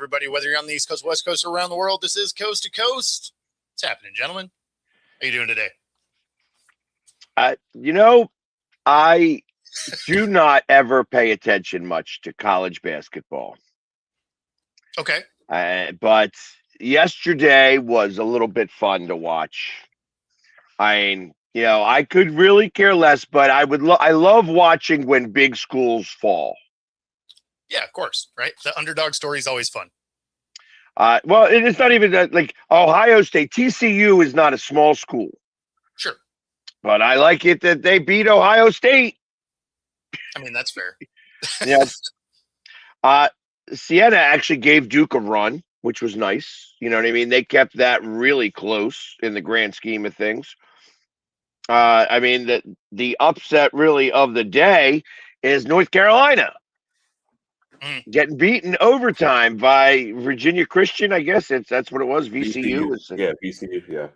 everybody, whether you're on the East Coast, West Coast, or around the world. This is Coast to Coast. What's happening, gentlemen? How you doing today? I do not ever pay attention much to college basketball. Okay. But yesterday was a little bit fun to watch. I could really care less, but I love watching when big schools fall. Yeah, of course, right? The underdog story is always fun. Well, it's not even that, like Ohio State. TCU is not a small school. Sure. But I like it that they beat Ohio State. I mean, that's fair. Siena actually gave Duke a run, which was nice. You know what I mean? They kept that really close in the grand scheme of things. The upset really of the day is North Carolina getting beaten overtime by Virginia Christian. I guess that's what it was. VCU. VCU. Yeah.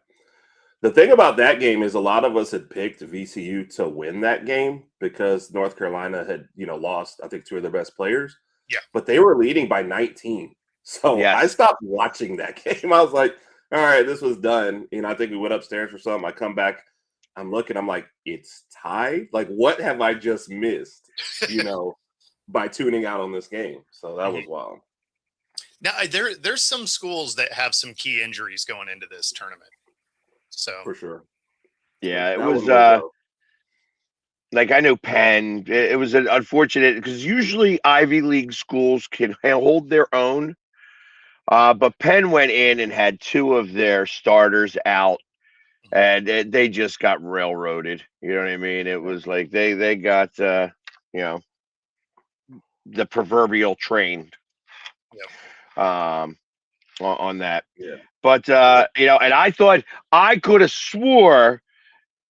The thing about that game is a lot of us had picked VCU to win that game because North Carolina had, lost, I think, two of their best players. Yeah. But they were leading by 19. So Yes. I stopped watching that game. I was like, all right, this was done. I think we went upstairs for something. I come back. I'm looking. I'm like, it's tied? Like, what have I just missed, by tuning out on this game? So that was wild. Now, there's some schools that have some key injuries going into this tournament. So for sure. Yeah, it was like I know Penn. It was unfortunate because usually Ivy League schools can hold their own. But Penn went in and had two of their starters out, and they just got railroaded. You know what I mean? It was like they got the proverbial train. Yep. On that. Yeah. But and I thought I could have swore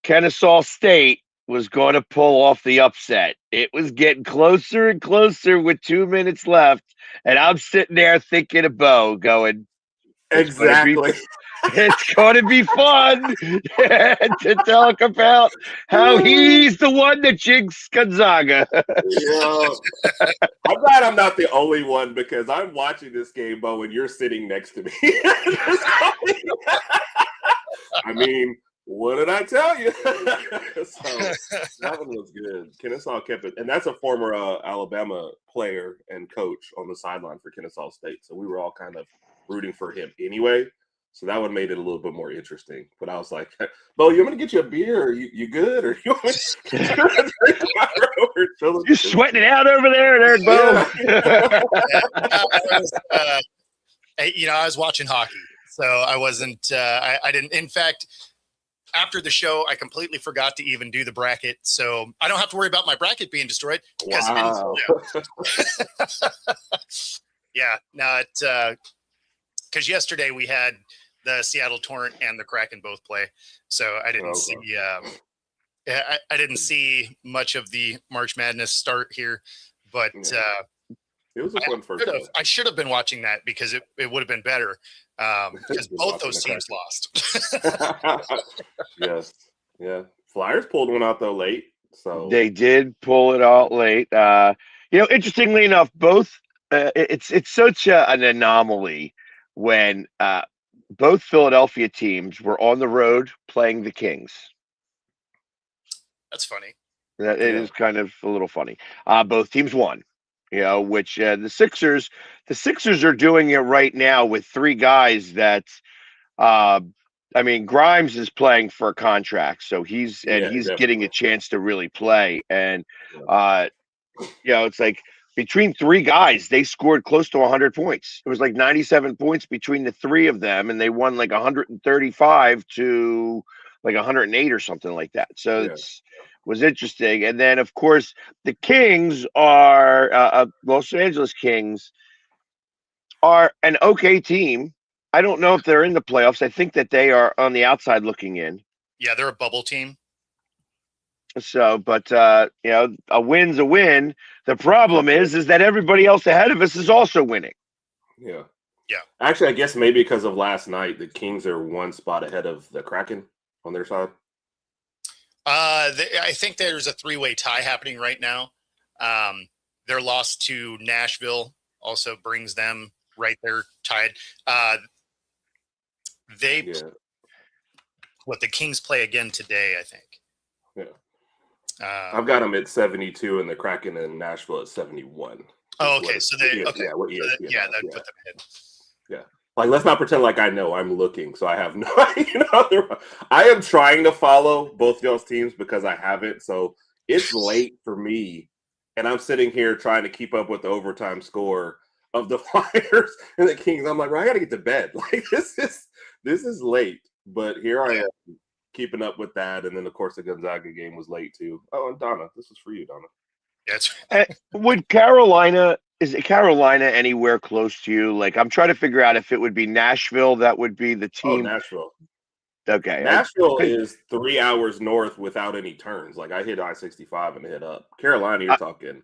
Kennesaw State was going to pull off the upset. It was getting closer and closer with 2 minutes left, and I'm sitting there thinking of Bo going, exactly. It's going to be fun to talk about how he's the one that jinxed Gonzaga. I'm glad I'm not the only one because I'm watching this game, Bo, and you're sitting next to me. I mean, what did I tell you? So that one was good. Kennesaw kept it, and that's a former Alabama player and coach on the sideline for Kennesaw State. So we were all kind of rooting for him anyway. So that one made it a little bit more interesting. But I was like, Bo, you want me to get you a beer? Or you good? Or you want me to drink water? You're sweating it out over there, Bo. I was watching hockey, so I wasn't. I didn't. In fact, after the show, I completely forgot to even do the bracket, so I don't have to worry about my bracket being destroyed. Wow. Because yesterday we had the Seattle Torrent and the Kraken both play, so I didn't see. I didn't see much of the March Madness start here, but it was a fun first. I should have been watching that because it would have been better because both those teams lost. Yes, yeah. Flyers pulled one out though late, so they did pull it out late. Interestingly enough, both it's such an anomaly when both Philadelphia teams were on the road playing the Kings. That's funny. It is kind of a little funny. Both teams won, which the Sixers are doing it right now with three guys that, Grimes is playing for a contract, so he's getting a chance to really play. And, it's like between three guys, they scored close to 100 points. It was like 97 points between the three of them, and they won like 135 to like 108 or something like that. So it was interesting. And then, of course, the Kings are Los Angeles Kings are an okay team. I don't know if they're in the playoffs. I think that they are on the outside looking in. Yeah, they're a bubble team. So, but a win's a win. The problem is that everybody else ahead of us is also winning. Yeah. Yeah. Actually, I guess maybe because of last night, the Kings are one spot ahead of the Kraken on their side. I think there's a three-way tie happening right now. Their loss to Nashville also brings them right there tied. The Kings play again today, I think. Yeah. I've got them at 72 and the Kraken in Nashville at 71. Oh, okay. So they that'd put them ahead. Yeah. Like, let's not pretend like I know. I'm looking, so I have no idea. I am trying to follow both y'all's teams because I haven't. So it's late for me, and I'm sitting here trying to keep up with the overtime score of the Flyers and the Kings. I'm like, I got to get to bed. Like, this is late, but here I am keeping up with that. And then, of course, the Gonzaga game was late too. Oh, and Donna, this is for you, Donna. Is Carolina anywhere close to you? Like, I'm trying to figure out if it would be Nashville that would be the team. Oh, Nashville. Okay. Nashville is 3 hours north without any turns. Like, I hit I-65 and hit up. Carolina, you're talking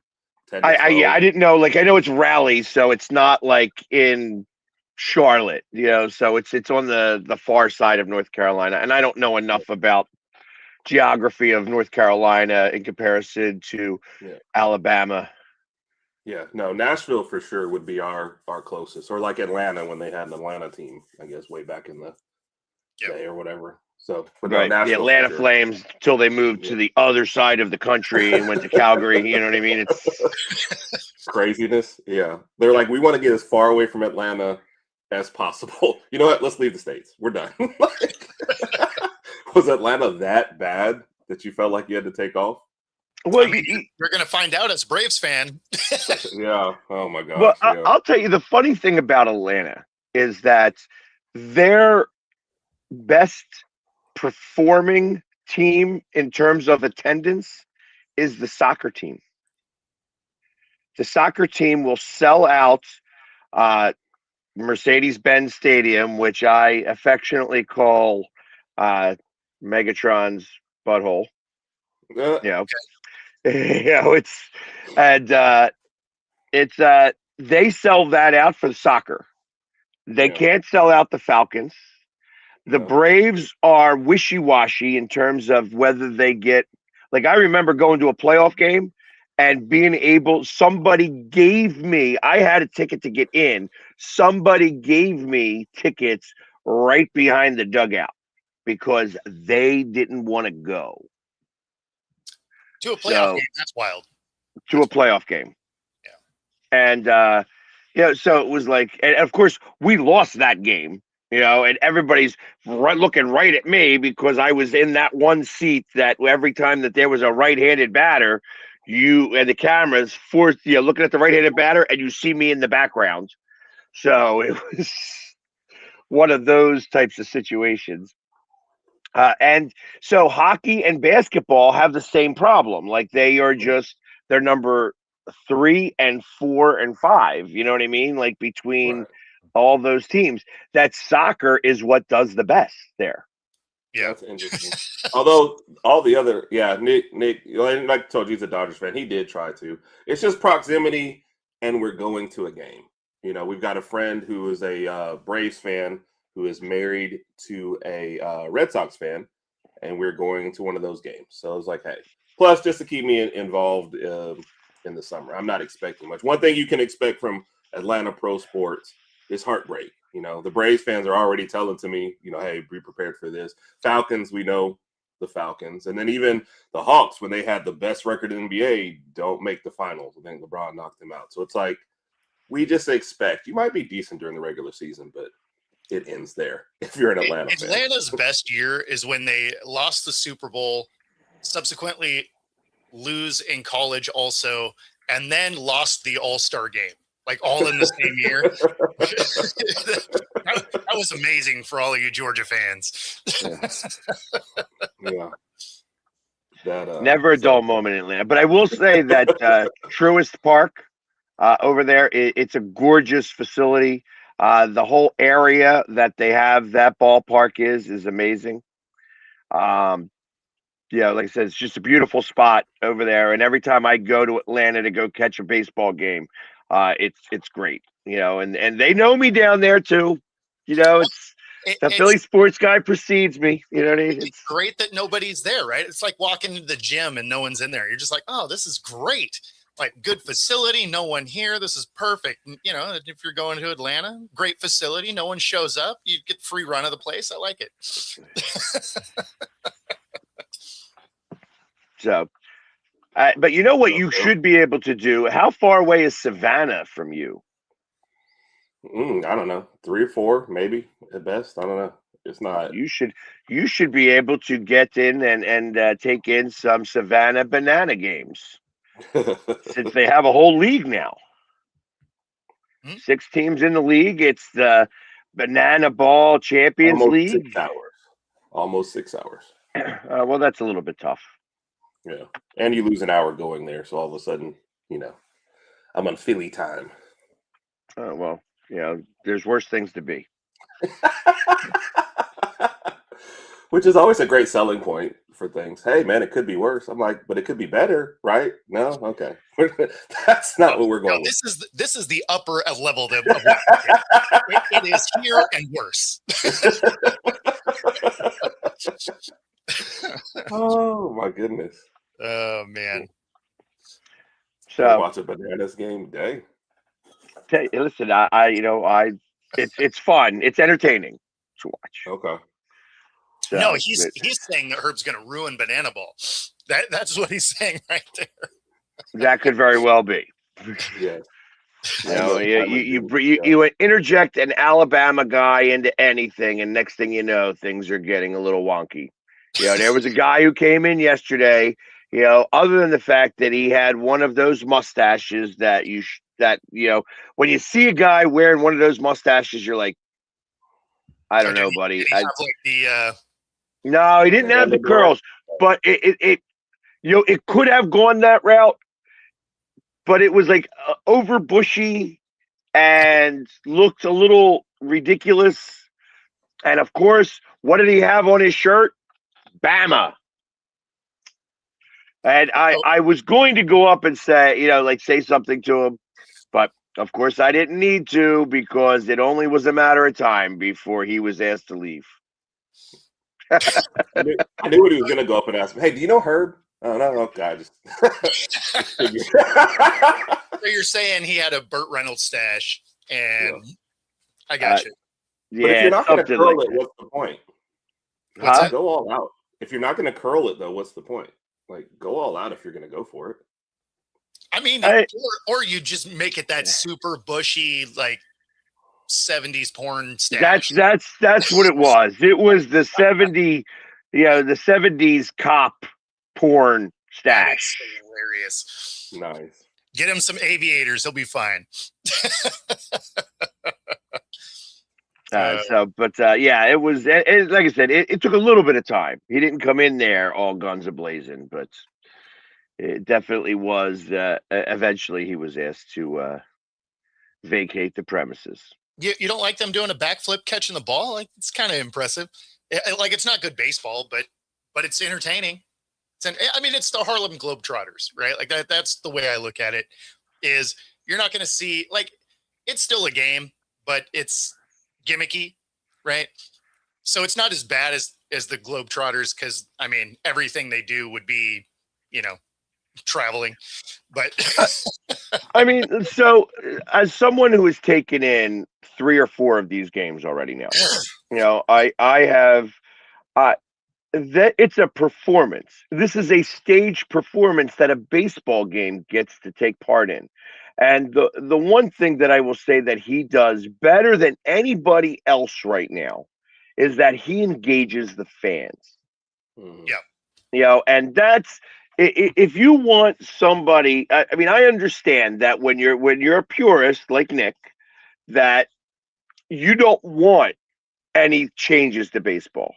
10 to 12. I didn't know. Like, I know it's Raleigh, so it's not like in Charlotte, so it's on the far side of North Carolina. And I don't know enough about geography of North Carolina in comparison to Alabama. Yeah, no, Nashville for sure would be our closest, or like Atlanta when they had an Atlanta team, I guess, way back in the day or whatever. So, but right, the Atlanta Flames until they moved to the other side of the country and went to Calgary. You know what I mean? It's craziness. Yeah, they're like, we want to get as far away from Atlanta as possible. You know what? Let's leave the States. We're done. Was Atlanta that bad that you felt like you had to take off? Well, you're going to find out as a Braves fan. Yeah. Oh, my gosh. Well, yeah. I'll tell you, the funny thing about Atlanta is that their best performing team in terms of attendance is the soccer team. The soccer team will sell out Mercedes-Benz Stadium, which I affectionately call Megatron's butthole. They sell that out for the soccer. They can't sell out the Falcons. The Braves are wishy-washy in terms of whether they get, like, I remember going to a playoff game and being able, somebody gave me, I had a ticket to get in. Somebody gave me tickets right behind the dugout because they didn't want to go. To a playoff game, that's wild. To a playoff game. Yeah. And, so it was like, and of course, we lost that game, and everybody's looking right at me because I was in that one seat that every time that there was a right-handed batter, you and the cameras forced, looking at the right-handed batter, and you see me in the background. So it was one of those types of situations. And so hockey and basketball have the same problem. Like, they're number 3 and 4 and 5. You know what I mean? Like, between all those teams, that soccer is what does the best there. Yeah, that's interesting. Although all the other, Nick, like I told you, he's a Dodgers fan. He did try to. It's just proximity, and we're going to a game. We've got a friend who is a Braves fan who is married to a Red Sox fan, and we're going to one of those games. So I was like, hey. Plus, just to keep me involved in the summer. I'm not expecting much. One thing you can expect from Atlanta Pro Sports is heartbreak. The Braves fans are already telling to me, hey, be prepared for this. Falcons, we know the Falcons. And then even the Hawks, when they had the best record in the NBA, don't make the finals. I think LeBron knocked them out. So it's like, we just expect, you might be decent during the regular season, but it ends there if you're an Atlanta fan. Atlanta's best year is when they lost the Super Bowl, subsequently lose in college also, and then lost the All-Star game, like all in the same year. that was amazing for all of you Georgia fans. Yeah. Never a dull moment in Atlanta. But I will say that Truist Park over there, it's a gorgeous facility. The whole area that they have that ballpark is amazing. Like I said, it's just a beautiful spot over there. And every time I go to Atlanta to go catch a baseball game, it's great. And they know me down there too. It's the Philly sports guy precedes me. You know what I mean? It's great that nobody's there, right? It's like walking into the gym and no one's in there. You're just like, oh, this is great. like good facility, no one here. This is perfect. You know, if you're going to Atlanta, great facility, no one shows up. You get free run of the place. I like it. So, but you know what you should be able to do? How far away is Savannah from you? I don't know, 3 or 4, maybe at best. I don't know. It's not. You should be able to get in and take in some Savannah Banana games. Since they have a whole league now. 6 teams in the league. It's the Banana Ball Champions League. 6 hours. Almost 6 hours. Well, that's a little bit tough. Yeah. And you lose an hour going there. So all of a sudden, you know, I'm on Philly time. Well, you know, there's worse things to be. Which is always a great selling point for things. Hey, man, it could be worse. I'm like, but it could be better, right? No, okay. That's not what we're going. No, this is the upper level of it is here and worse. Oh my goodness. Oh man. So watch a Bananas game day. Listen, it's fun. It's entertaining to watch. Okay. So, no, he's saying that Herb's going to ruin Banana Ball. That's what he's saying right there. That could very well be. Yeah. You interject an Alabama guy into anything, and next thing you know, things are getting a little wonky. You know, there was a guy who came in yesterday. You know, other than the fact that he had one of those mustaches that when you see a guy wearing one of those mustaches, you're like, I don't know, buddy. No, he didn't have the curls, but it could have gone that route, but it was like over bushy and looked a little ridiculous. And of course, what did he have on his shirt? Bama. And I was going to go up and say something to him, but of course I didn't need to because it only was a matter of time before he was asked to leave. I knew what he was going to go up and ask me. Hey, do you know Herb? Oh, no, okay. So you're saying he had a Burt Reynolds stash, and I got you. Yeah, but if you're not going to curl it, what's the point? Go all out. If you're not going to curl it, though, what's the point? Like, go all out if you're going to go for it. I mean, or you just make it that super bushy, like 70s porn stash. That's what it was. It was the 70s cop porn stash. Hilarious. Nice. Get him some aviators; he'll be fine. It was. Like I said, it took a little bit of time. He didn't come in there all guns a-blazing, but it definitely was. Eventually, he was asked to vacate the premises. You don't like them doing a backflip catching the ball? Like, it's kind of impressive. Like, it's not good baseball, but it's entertaining. It's the Harlem Globetrotters, right? Like that's the way I look at it. Is you're not going to see, like, it's still a game, but it's gimmicky, right? So it's not as bad as the Globetrotters because everything they do would be, traveling. But so as someone who has taken in 3 or 4 of these games already now, I have that it's a performance. This is a stage performance that a baseball game gets to take part in. And the one thing that I will say that he does better than anybody else right now is that he engages the fans. Yeah. And that's, if you want somebody, I understand that when you're a purist like Nick, that you don't want any changes to baseball.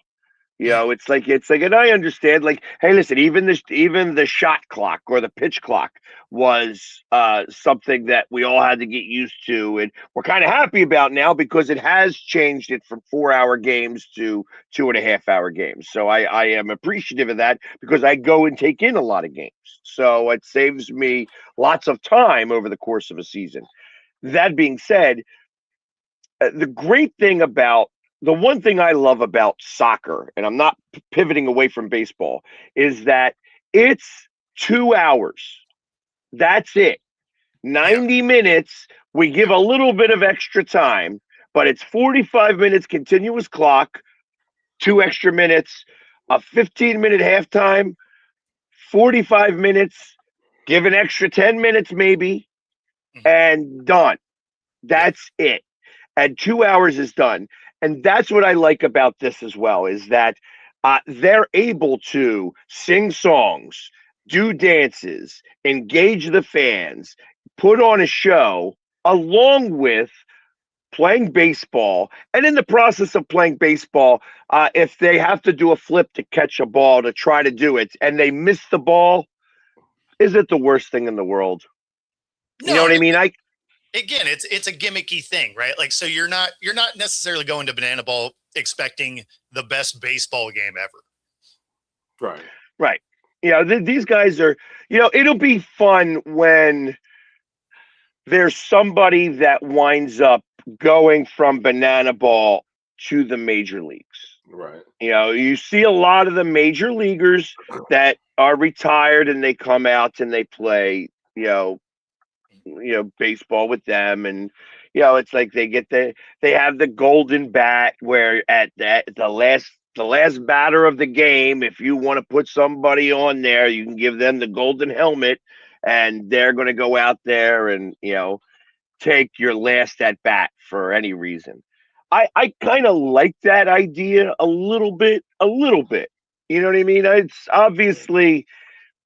It's like, and I understand, like, hey, listen, even the shot clock or the pitch clock was something that we all had to get used to, and we're kind of happy about now because it has changed it from 4-hour games to 2.5-hour games. So I am appreciative of that because I go and take in a lot of games, so it saves me lots of time over the course of a season. That being said, the one thing I love about soccer, and I'm not pivoting away from baseball, is that it's 2 hours That's it. 90 minutes. We give a little bit of extra time, but it's 45 minutes continuous clock, 2 extra minutes, a 15-minute halftime, 45 minutes, give an extra 10 minutes maybe, and done. That's it. And 2 hours is done. And that's what I like about this as well, is that they're able to sing songs, do dances, engage the fans, put on a show along with playing baseball. And in the process of playing baseball, if they have to do a flip to catch a ball to try to do it and they miss the ball, is it the worst thing in the world? No, you know what I mean? Again, it's a gimmicky thing, right? Like, so you're not necessarily going to Banana Ball expecting the best baseball game ever. Right. These guys are, it'll be fun when there's somebody that winds up going from Banana Ball to the major leagues. Right. You see a lot of the major leaguers that are retired and they come out and they play, baseball with them, and it's like they have the golden bat where at the last batter of the game, if you want to put somebody on there, you can give them the golden helmet and they're going to go out there and take your last at bat for any reason. I kind of like that idea a little bit. You know what I mean? It's obviously,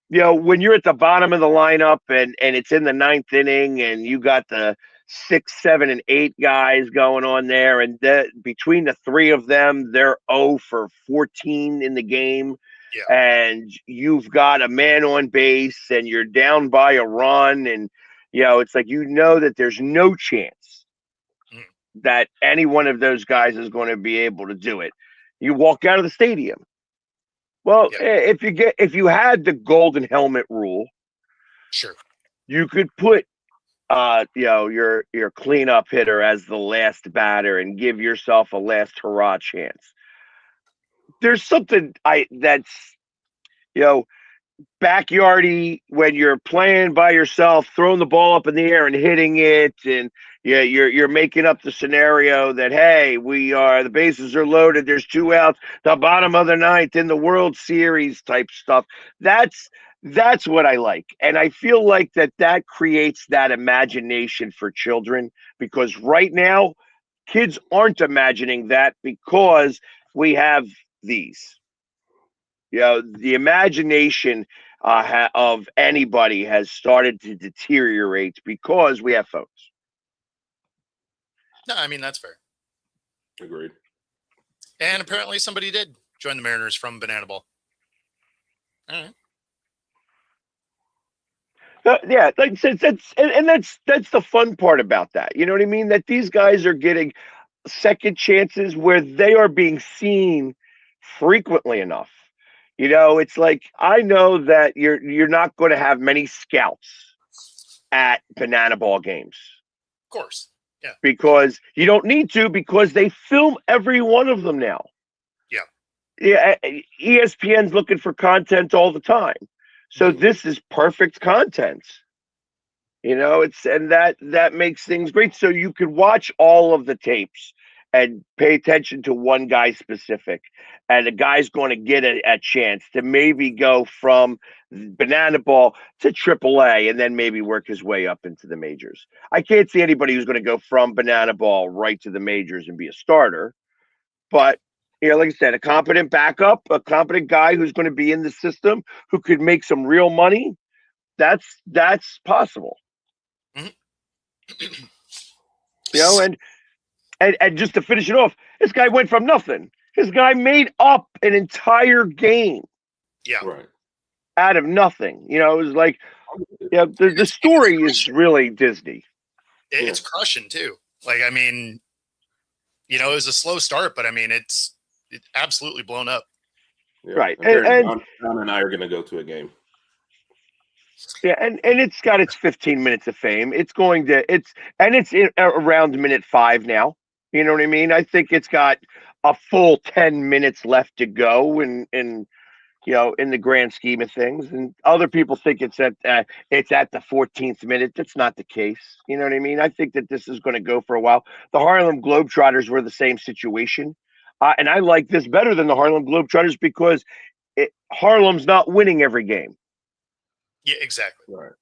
when you're at the bottom of the lineup and it's in the 9th inning and you got the 6, 7, and 8 guys going on there, and between the 3 of them, they're 0 for 14 in the game. Yeah. And you've got a man on base and you're down by a run, and it's like that there's no chance that any one of those guys is going to be able to do it. You walk out of the stadium. Well, if you had the golden helmet rule, sure, you could put your cleanup hitter as the last batter and give yourself a last hurrah chance. There's something that's backyardy when you're playing by yourself, throwing the ball up in the air and hitting it, and you're making up the scenario that, hey, the bases are loaded, there's 2 outs, the bottom of the 9th in the World Series type stuff. That's what I like, and I feel like that creates that imagination for children, because right now kids aren't imagining that because we have these. The imagination of anybody has started to deteriorate because we have phones. No, I mean, that's fair. Agreed. And apparently somebody did join the Mariners from Banana Ball. All right. Yeah, like that's the fun part about that. You know what I mean? That these guys are getting second chances where they are being seen frequently enough. It's like, I know that you're not going to have many scouts at Banana Ball games. Of course. Yeah. Because you don't need to, because they film every one of them now. Yeah. ESPN's looking for content all the time. So this is perfect content. That makes things great. So you could watch all of the tapes and pay attention to one guy specific, and the guy's going to get a chance to maybe go from Banana Ball to AAA and then maybe work his way up into the majors. I can't see anybody who's going to go from Banana Ball right to the majors and be a starter, but like I said, a competent backup, a competent guy who's going to be in the system, who could make some real money, that's possible. And just to finish it off, this guy went from nothing. This guy made up an entire game. Yeah. Right. Out of nothing. It was like, the story is really Disney. It's crushing too. Like, I mean, it was a slow start, but I mean, it's absolutely blown up. Yeah. Right. And John and I are going to go to a game. Yeah, and it's got its 15 minutes of fame. It's around minute 5 now. You know what I mean? I think it's got a full 10 minutes left to go, and in the grand scheme of things. And other people think it's at the 14th minute. That's not the case. You know what I mean? I think that this is going to go for a while. The Harlem Globetrotters were the same situation. And I like this better than the Harlem Globetrotters because Harlem's not winning every game. Yeah, exactly. Right.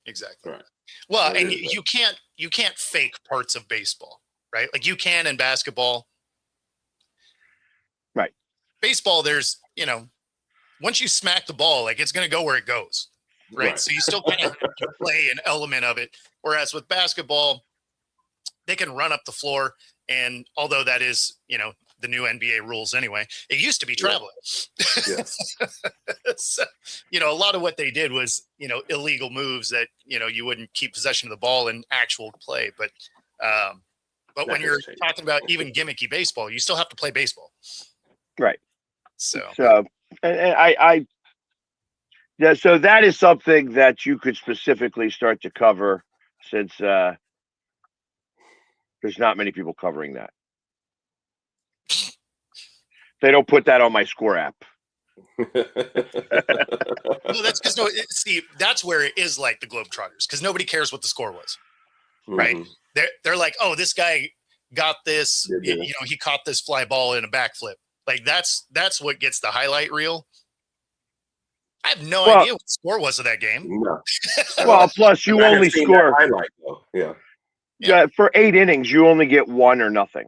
Exactly. Right. Well, and you can't fake parts of baseball, right? Like you can in basketball. Right. Baseball, there's, once you smack the ball, like it's going to go where it goes. Right. So you still kind of have to play an element of it. Whereas with basketball, they can run up the floor. And although that is, the new NBA rules anyway, it used to be traveling. Yes. So, a lot of what they did was, illegal moves that, you wouldn't keep possession of the ball in actual play. But when you're talking about even gimmicky baseball, you still have to play baseball. Right. So and so that is something that you could specifically start to cover since there's not many people covering that. They don't put that on my score app. Well, that's because that's where it is like the Globetrotters, because nobody cares what the score was, right? Mm-hmm. They're like, oh, this guy got this, he caught this fly ball in a backflip. Like that's what gets the highlight reel. I have no idea what the score was of that game. No. Well, plus you only score highlight though. Yeah, for 8 innings, you only get 1 or nothing.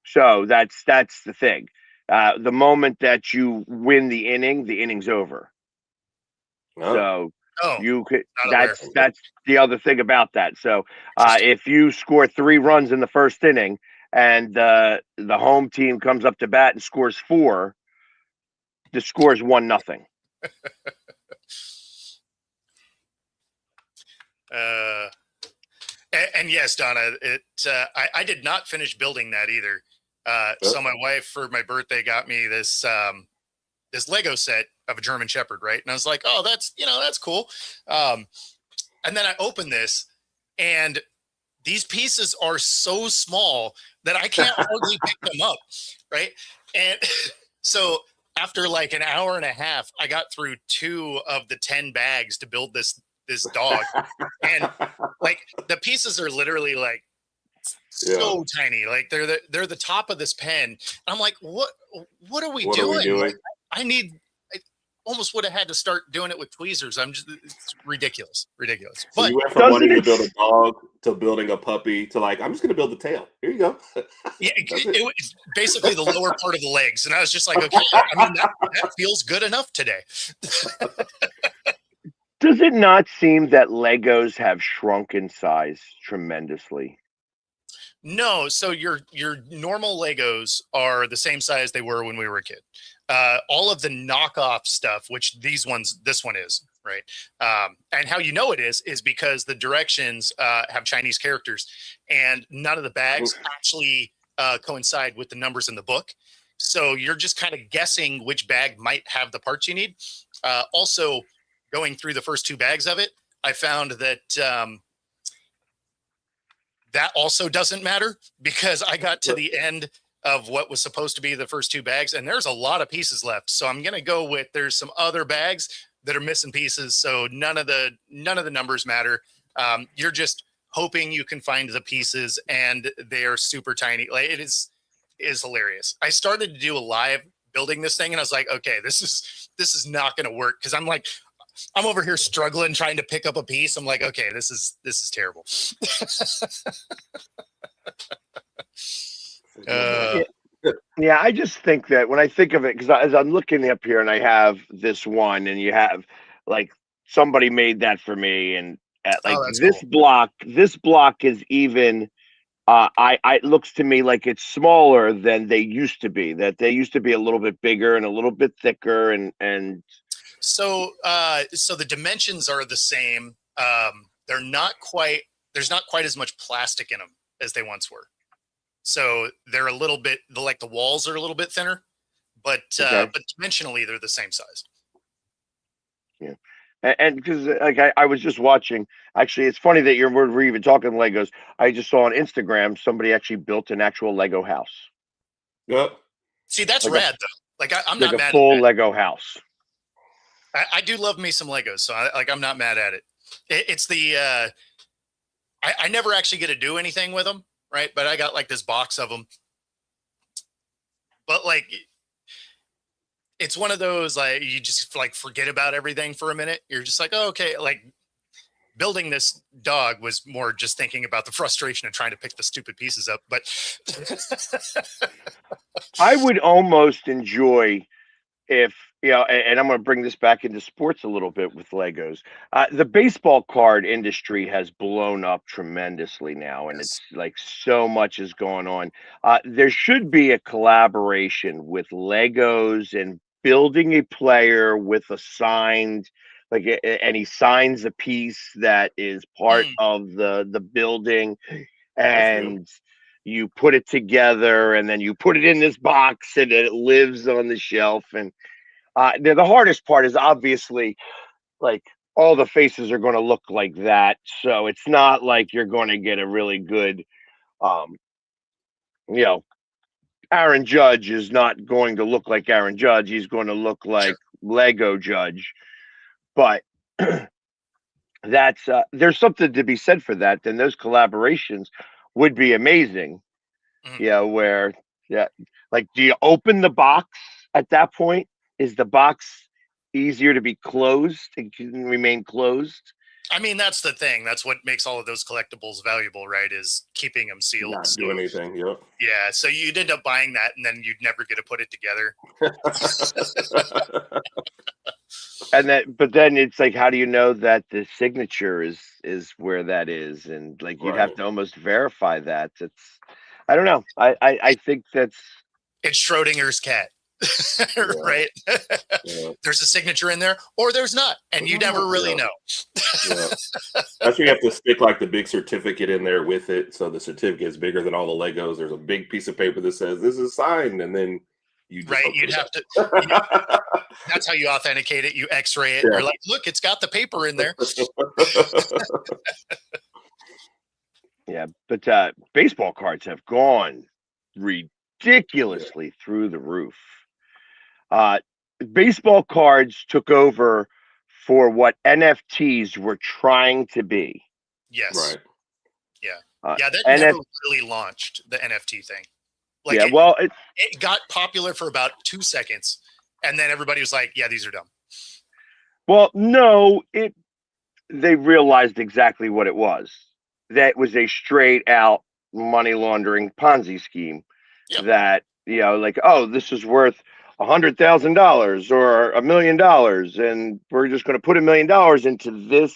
So that's the thing. The moment that you win the inning's over. Oh. So you could. That's the other thing about that. So if you score 3 runs in the first inning and the home team comes up to bat and scores 4, the score is 1-0. And yes, Donna, I did not finish building that either. So my wife for my birthday got me this Lego set of a German Shepherd, right? And I was like, oh, that's cool. And then I opened this, and these pieces are so small that I can't hardly pick them up, right? And so after like an hour and a half, I got through 2 of the 10 bags to build this dog, and like the pieces are literally like so tiny, like they're the top of this pen. I'm like, what are we doing? Like, I almost would have had to start doing it with tweezers. It's ridiculous. So you went from wanting to build a dog to building a puppy to like, I'm just going to build the tail. Here you go. Yeah, it was basically the lower part of the legs, and I was just like, okay, I mean that feels good enough today. Does it not seem that Legos have shrunk in size tremendously? No, so your normal Legos are the same size they were when we were a kid. All of the knockoff stuff, which this one is, right? And how you know it is because the directions have Chinese characters, and none of the bags actually coincide with the numbers in the book. So you're just kind of guessing which bag might have the parts you need. Also, going through the first 2 bags of it, I found that that also doesn't matter, because I got to the end of what was supposed to be the first 2 bags, and there's a lot of pieces left. So I'm going to go with there's some other bags that are missing pieces. So none of the numbers matter. You're just hoping you can find the pieces, and they are super tiny. Like it is hilarious. I started to do a live building this thing, and I was like, okay, this is not going to work, because I'm over here struggling trying to pick up a piece. I'm like, okay, this is terrible. Yeah, I just think that when I think of it, because as I'm looking up here and I have this one, and you have like somebody made that for me, and this cool. This block is even. It looks to me like it's smaller than they used to be. That they used to be a little bit bigger and a little bit thicker, and. So the dimensions are the same. There's not quite as much plastic in them as they once were. So they're a little bit, the walls are a little bit thinner, but dimensionally they're the same size. Yeah. And because like I was just watching, actually, it's funny that we're even talking Legos. I just saw on Instagram somebody actually built an actual Lego house. Yep. See, that's rad though. Like I'm like not a mad full at Lego house. I do love me some Legos, so I'm not mad at it. It's the I never actually get to do anything with them, right? But I got like this box of them. But like it's one of those like you just like forget about everything for a minute. You're just like, oh, okay. Like building this dog was more just thinking about the frustration of trying to pick the stupid pieces up. But I would almost enjoy if, and I'm going to bring this back into sports a little bit with Legos. The baseball card industry has blown up tremendously now, and it's like so much is going on. There should be a collaboration with Legos and building a player with a signed, and he signs a piece that is part of the building, and you put it together, and then you put it in this box, and it lives on the shelf. And the hardest part is obviously like all the faces are going to look like that, so it's not like you're going to get a really good, you know, Aaron Judge is not going to look like Aaron Judge. He's going to look like Lego Judge. But that's there's something to be said for that. Then those collaborations would be amazing. Yeah, where like, do you open the box at that point? Is the box easier to be closed and can remain closed? I mean, that's the thing. That's what makes all of those collectibles valuable, right? Is keeping them sealed. Not do anything. Yep. Yeah. So you'd end up buying that, and then you'd never get to put it together. But then it's like, how do you know that the signature is where that is? And like, you'd have to almost verify that. I don't know. I think it's Schrodinger's cat. Right? There's a signature in there, or there's not, and you never really know. That's why you have to stick like the big certificate in there with it, so the certificate is bigger than all the Legos. There's a big piece of paper that says this is signed, and then you'd have to. That's how you authenticate it. You X-ray it. You're like, look, it's got the paper in there. Yeah, but baseball cards have gone ridiculously through the roof. Baseball cards took over for what NFTs were trying to be. Yes. Right. Yeah. That never really launched, the NFT thing. Like, it got popular for about 2 seconds, and then everybody was like, "Yeah, these are dumb." Well, no, they realized exactly what it was. That was a straight out money laundering Ponzi scheme. Yep. That, like, oh, this is worth $100,000 or $1 million, and we're just going to put $1 million into this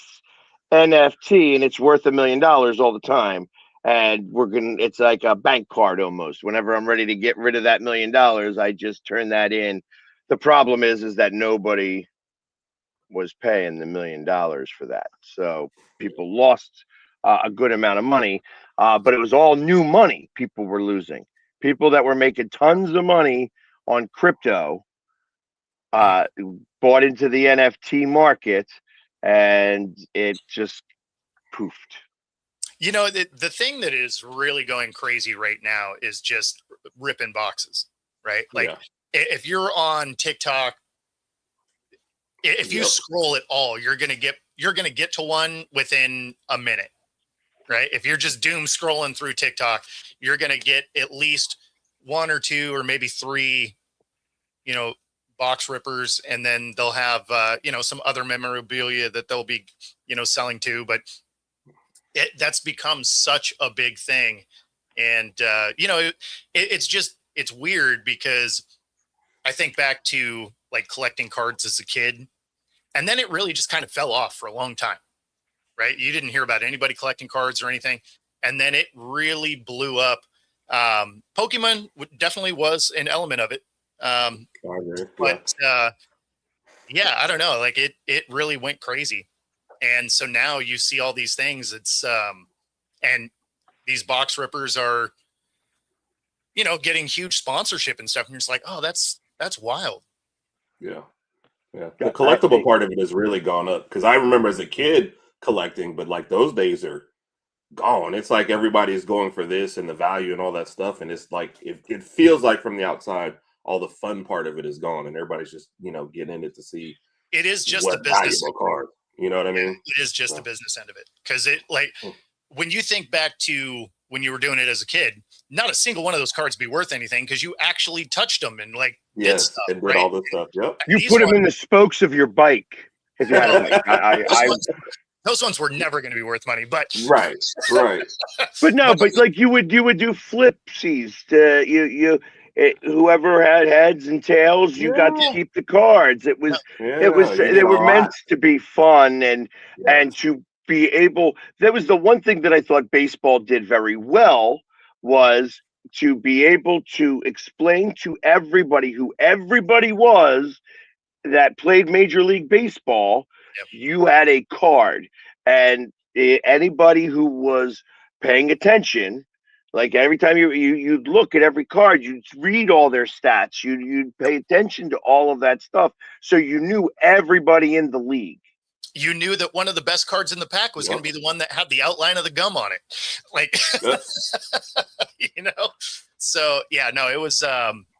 NFT, and it's worth $1 million all the time. And it's like a bank card almost. Whenever I'm ready to get rid of that $1 million, I just turn that in. The problem is that nobody was paying the $1 million for that. So people lost a good amount of money, but it was all new money people were losing. People that were making tons of money on crypto bought into the NFT market, and it just poofed. The thing that is really going crazy right now is just ripping boxes, right? Like, if you're on TikTok, if you scroll at all, you're gonna get to one within a minute, right? If you're just doom scrolling through TikTok, you're gonna get at least 1 or 2 or maybe 3, box rippers, and then they'll have some other memorabilia that they'll be selling too. But that's become such a big thing, and it's weird because I think back to like collecting cards as a kid, and then it really just kind of fell off for a long time, right? You didn't hear about anybody collecting cards or anything, and then it really blew up. Pokemon definitely was an element of it, but I don't know, like it really went crazy. And so now you see all these things. It's and these box rippers are, getting huge sponsorship and stuff. And you're just like, oh, that's wild. Yeah. The collectible part of it has really gone up, because I remember as a kid collecting, but like those days are gone. It's like everybody's going for this and the value and all that stuff, and it's like it feels like from the outside all the fun part of it is gone, and everybody's just getting in it to see. It is just what the business card. You know what I mean? It is just the business end of it, because it when you think back to when you were doing it as a kid, not a single one of those cards be worth anything because you actually touched them and did stuff, and did right? all this stuff. Yep. You put them in the spokes of your bike if you had a bike. Those ones were never going to be worth money, but right. But no, but you would do flipsies to whoever had heads and tails, you got to keep the cards. They were meant to be fun and to be able. That was the one thing that I thought baseball did very well, was to be able to explain to everybody who everybody was that played Major League Baseball. You had a card, and anybody who was paying attention, like every time you'd look at every card, you'd read all their stats, you'd pay attention to all of that stuff, so you knew everybody in the league. You knew that one of the best cards in the pack was going to be the one that had the outline of the gum on it, So it was.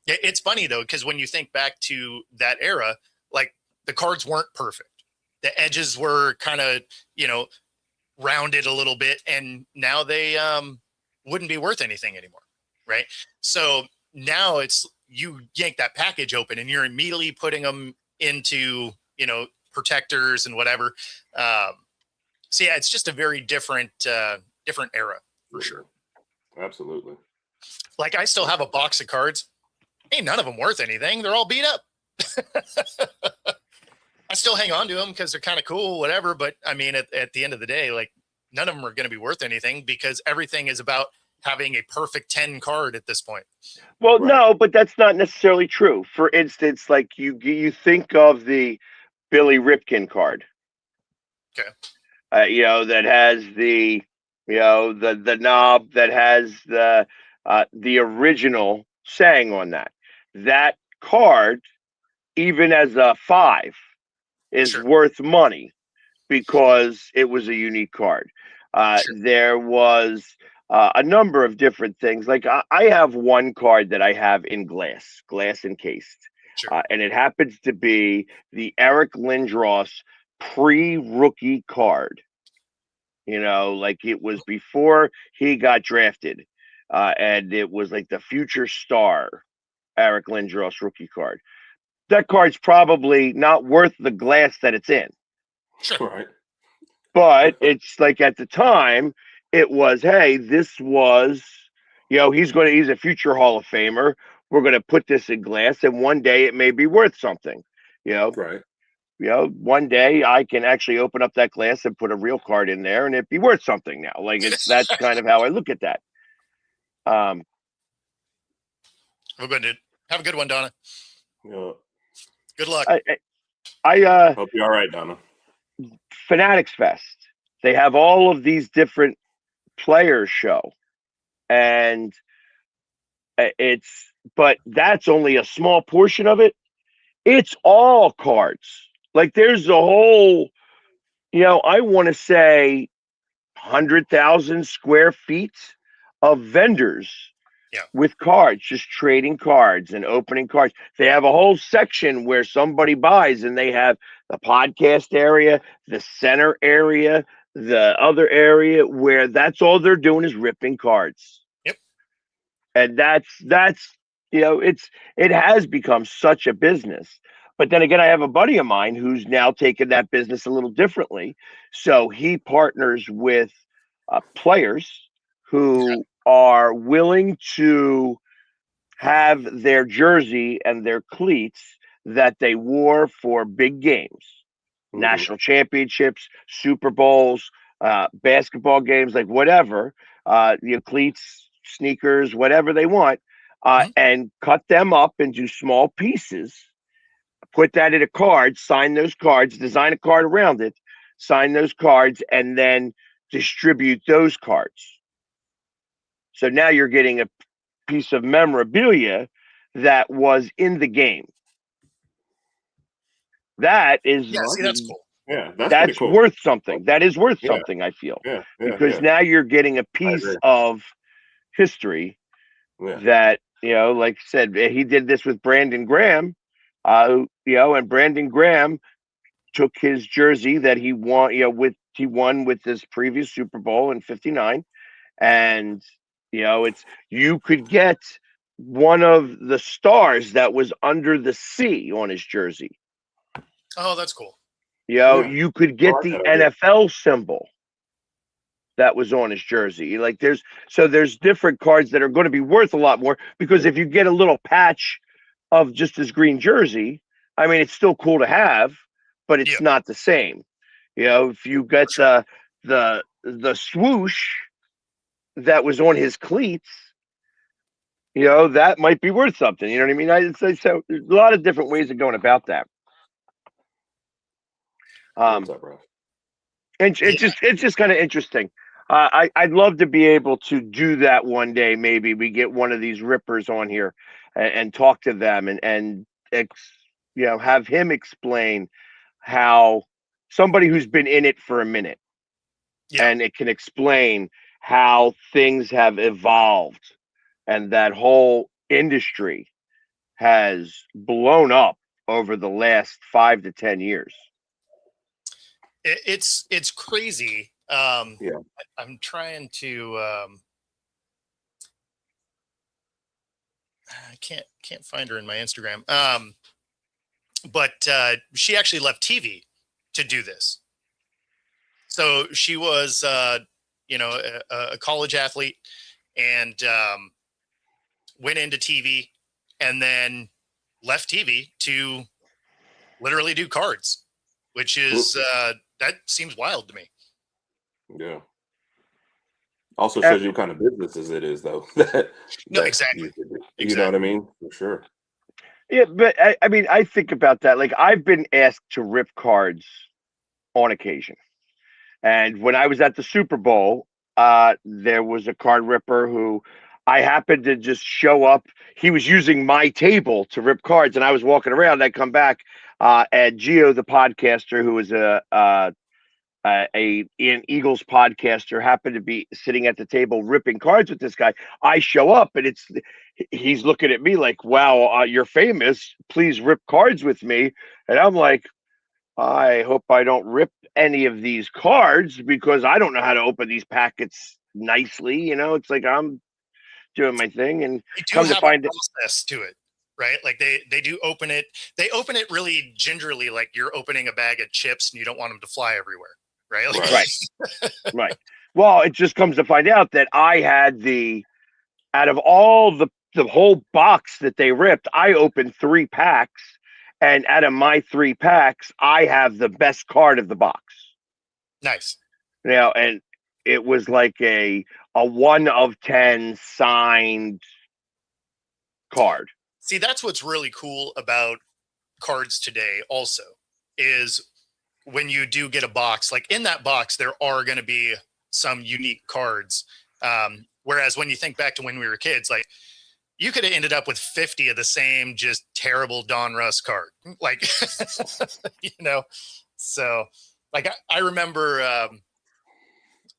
It's funny though, because when you think back to that era, the cards weren't perfect. The edges were kind of, rounded a little bit, and now they wouldn't be worth anything anymore, right? So now it's, you yank that package open and you're immediately putting them into, protectors and whatever. It's just a very different era for sure. Absolutely. I still have a box of cards. Ain't none of them worth anything. They're all beat up. I still hang on to them because they're kind of cool, whatever. But I mean, at the end of the day, none of them are going to be worth anything because everything is about having a perfect 10 card at this point. Well, no, but that's not necessarily true. For instance, you think of the Billy Ripken card. Okay. That has the knob that has the original saying on that. That card, even as a 5, is worth money because it was a unique card. There was a number of different things. I have one card that I have in glass encased. And it happens to be the Eric Lindros pre-rookie card. It was before he got drafted. And it was the future star Eric Lindros rookie card. That card's probably not worth the glass that it's in. Sure. Right. But it's at the time, it was, hey, this was, he's a future Hall of Famer. We're going to put this in glass, and one day it may be worth something. Right. One day I can actually open up that glass and put a real card in there, and it'd be worth something now. That's kind of how I look at that. We're good, dude. Have a good one, Donna. Yeah. Good luck. I hope you're all right, Donna. Fanatics Fest. They have all of these different players show, and but that's only a small portion of it. It's all cards. There's a whole, I want to say 100,000 square feet of vendors with cards, just trading cards and opening cards. They have a whole section where somebody buys, and they have the podcast area, the center area, the other area where that's all they're doing is ripping cards. Yep. And that's it has become such a business. But then again, I have a buddy of mine who's now taken that business a little differently. So he partners with players who are willing to have their jersey and their cleats that they wore for big games, national championships, Super Bowls, basketball games, whatever, cleats, sneakers, whatever they want, and cut them up into small pieces, put that in a card, sign those cards, design a card around it, sign those cards, and then distribute those cards. So now you're getting a piece of memorabilia that was in the game. That is, that's cool. Yeah, that's cool. worth something. That is worth something, I feel. Because now you're getting a piece of history that like I said, he did this with Brandon Graham, and Brandon Graham took his jersey that he won, he won with his previous Super Bowl in '59, and you could get one of the stars that was under the C on his jersey. Oh, that's cool. You could get the NFL symbol that was on his jersey. Like there's different cards that are going to be worth a lot more, because if you get a little patch of just his green jersey, I mean, it's still cool to have, but it's not the same. If you get the swoosh that was on his cleats, that might be worth something. You know what I mean? I'd say so. There's a lot of different ways of going about that. What's up, bro? And it's just kind of interesting. I'd love to be able to do that one day. Maybe we get one of these rippers on here and talk to them and have him explain how somebody who's been in it for a minute, and it can explain how things have evolved, and that whole industry has blown up over the last 5 to 10 years. It's crazy. I'm trying to. I can't find her in my Instagram. But she actually left TV to do this. So she was, a college athlete, and went into TV, and then left TV to literally do cards, which is that seems wild to me. Yeah. Also shows you what kind of businesses it is, though. No, exactly. You know what I mean? For sure. Yeah, but I mean, I think about that. Like, I've been asked to rip cards on occasion. And when I was at the Super Bowl, there was a card ripper who I happened to just show up. He was using my table to rip cards, and I was walking around. I come back, and Gio, the podcaster, who was an Eagles podcaster, happened to be sitting at the table ripping cards with this guy. I show up, and he's looking at me like, wow, you're famous. Please rip cards with me. And I'm like, I hope I don't rip any of these cards, because I don't know how to open these packets nicely. It's like I'm doing my thing, and come to find a process to it. Right? Like they do open it. They open it really gingerly, like you're opening a bag of chips and you don't want them to fly everywhere. Right? Like, right. Well, it just comes to find out that I had out of all the whole box that they ripped, I opened 3 packs, and out of my 3 packs, I have the best card of the box. Nice. And it was like a 1 of 10 signed card. See, that's what's really cool about cards today also, is when you do get a box, like in that box, there are going to be some unique cards. Whereas when you think back to when we were kids, like you could have ended up with 50 of the same, just terrible Don Russ card. Like, so like, I remember,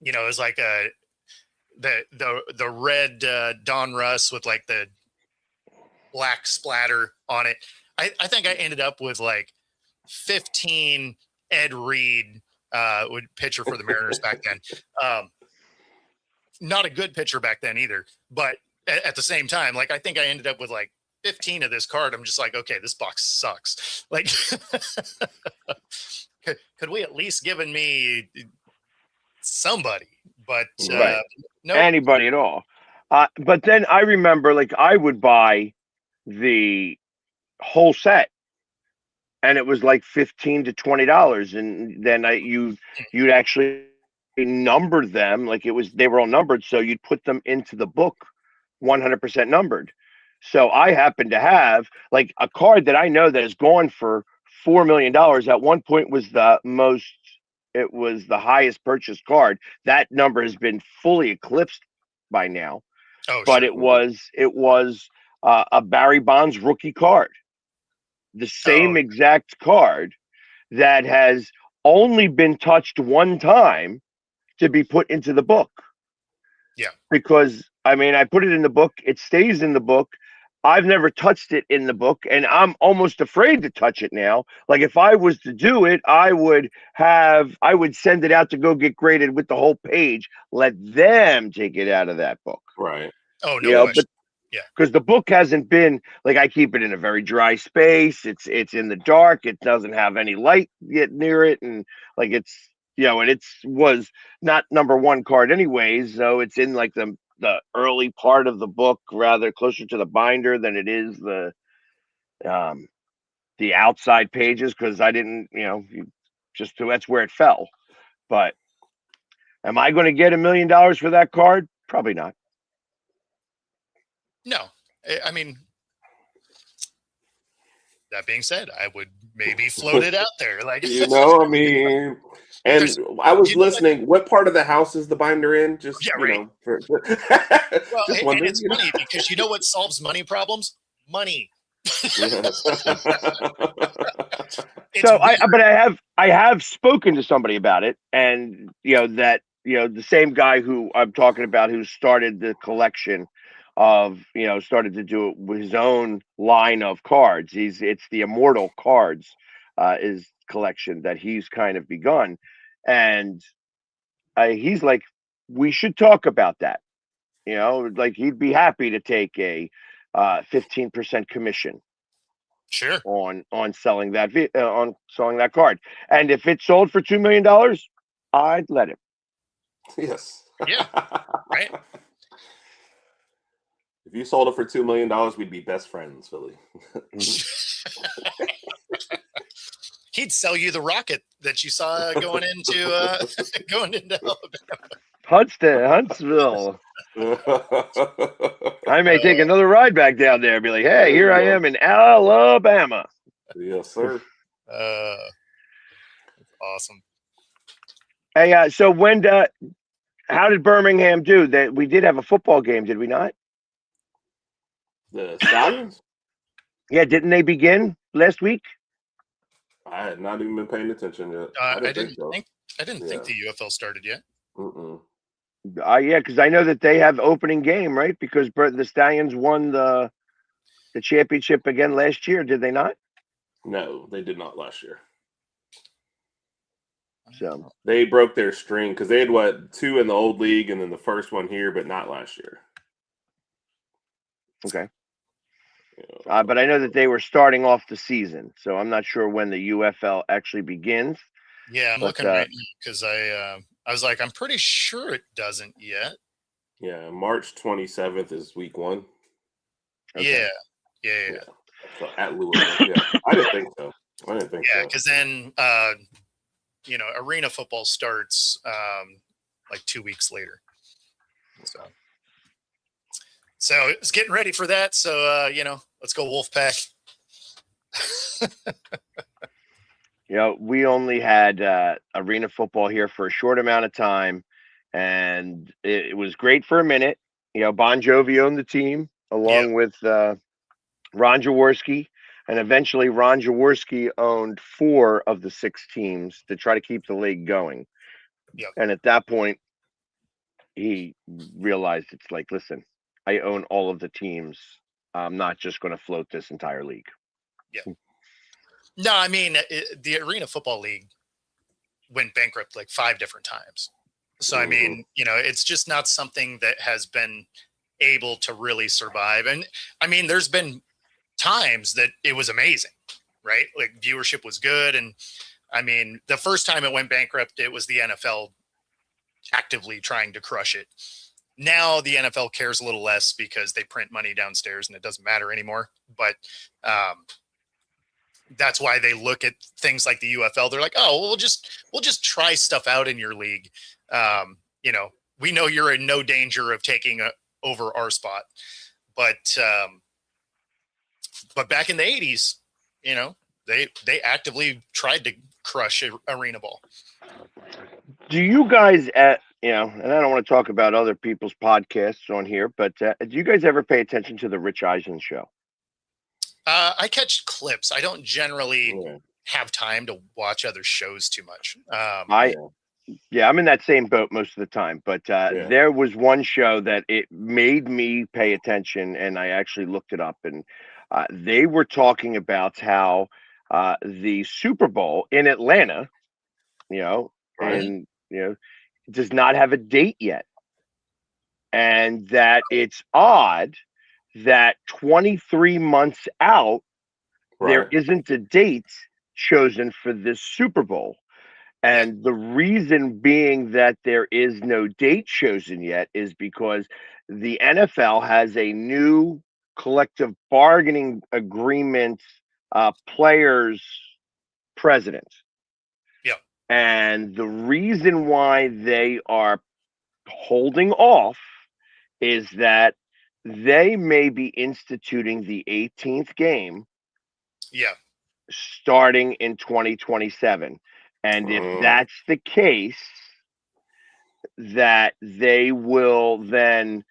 it was like the red Don Russ with like the black splatter on it. I think I ended up with like 15 Ed Reed pitcher for the Mariners back then. Not a good pitcher back then either, but at the same time, like I think I ended up with like 15 of this card. I'm just like, okay, this box sucks. Like, could we at least given me somebody? But no, anybody at all. But then I remember, like, I would buy the whole set, and it was like $15 to $20, and then you'd actually number them, like they were all numbered, so you'd put them into the book 100% numbered. So I happen to have like a card that I know that has gone for $4 million. At one point was the highest purchased card. That number has been fully eclipsed by now. But sure. it was a Barry Bonds rookie card, the same exact card that has only been touched one time to be put into the book. Yeah. Because I mean, I put it in the book, it stays in the book. I've never touched it in the book, and I'm almost afraid to touch it now. Like if I was to do it, I would send it out to go get graded with the whole page. Let them take it out of that book. Right. Oh, no question. Yeah, because the book hasn't been like I keep it in a very dry space. It's in the dark. It doesn't have any light yet near it, and like it's and was not number one card anyways. So it's in like the early part of the book, rather closer to the binder than it is the outside pages because I didn't that's where it fell. But am I going to get $1 million for that card? Probably not. No, I mean, that being said, I would maybe float it out there. Like, I mean, and I was listening. What part of the house is the binder in? Just, right. Well, just and it's funny because you know what solves money problems? Money. So I have spoken to somebody about it, and the same guy who I'm talking about who started the collection of started to do it with his own line of cards. It's the Immortal Cards is collection that he's kind of begun, and he's like, we should talk about that. Like he'd be happy to take a 15% commission. Sure. On selling that card, and if it sold for $2 million, I'd let him. Yes. Yeah. Right. If you sold it for $2 million, we'd be best friends, Philly. He'd sell you the rocket that you saw going into Alabama. Huntsville. I may take another ride back down there and be like, hey, here I am in Alabama. Yes, sir. Awesome. Hey, so how did Birmingham do? That we did have a football game, did we not? The Stallions? Yeah, didn't they begin last week? I had not even been paying attention yet. I didn't think the UFL started yet. Yeah, because I know that they have opening game, right? Because the Stallions won the championship again last year, did they not? No, they did not last year. So they broke their string because they had 2 in the old league and then the first one here, but not last year. Okay. But I know that they were starting off the season, so I'm not sure when the UFL actually begins. Yeah, I'm looking right now because I was like, I'm pretty sure it doesn't yet. Yeah, March 27th is week 1. Okay. Yeah. So at Louisville. Yeah, I didn't think so. Yeah, because then arena football starts like 2 weeks later. So it's getting ready for that. So let's go Wolfpack. We only had arena football here for a short amount of time, and it was great for a minute. Bon Jovi owned the team along with Ron Jaworski, and eventually Ron Jaworski owned 4 of the 6 teams to try to keep the league going. Yep. And at that point, he realized it's like, listen, I own all of the teams. I'm not just going to float this entire league. Yeah. No, I mean, the Arena Football League went bankrupt like 5 different times. So, I mean, it's just not something that has been able to really survive. And I mean, there's been times that it was amazing, right? Like viewership was good. And I mean, the first time it went bankrupt, it was the NFL actively trying to crush it. Now the NFL cares a little less because they print money downstairs and it doesn't matter anymore. But that's why they look at things like the UFL. They're like, oh, well, we'll just try stuff out in your league. We know you're in no danger of taking over our spot. But back in the 80s, they actively tried to crush arena ball. Do you guys and I don't want to talk about other people's podcasts on here, but do you guys ever pay attention to the Rich Eisen show? I catch clips. I don't generally have time to watch other shows too much. Yeah, I'm in that same boat most of the time. But there was one show that it made me pay attention, and I actually looked it up, and they were talking about how the Super Bowl in Atlanta, Right. and does not have a date yet, and that it's odd that 23 months out there Right. isn't a date chosen for this Super Bowl. And the reason being that there is no date chosen yet is because the NFL has a new collective bargaining agreement players president. Yeah. And the reason why they are holding off is that they may be instituting the 18th game Yeah. starting in 2027. And if that's the case, that they will then,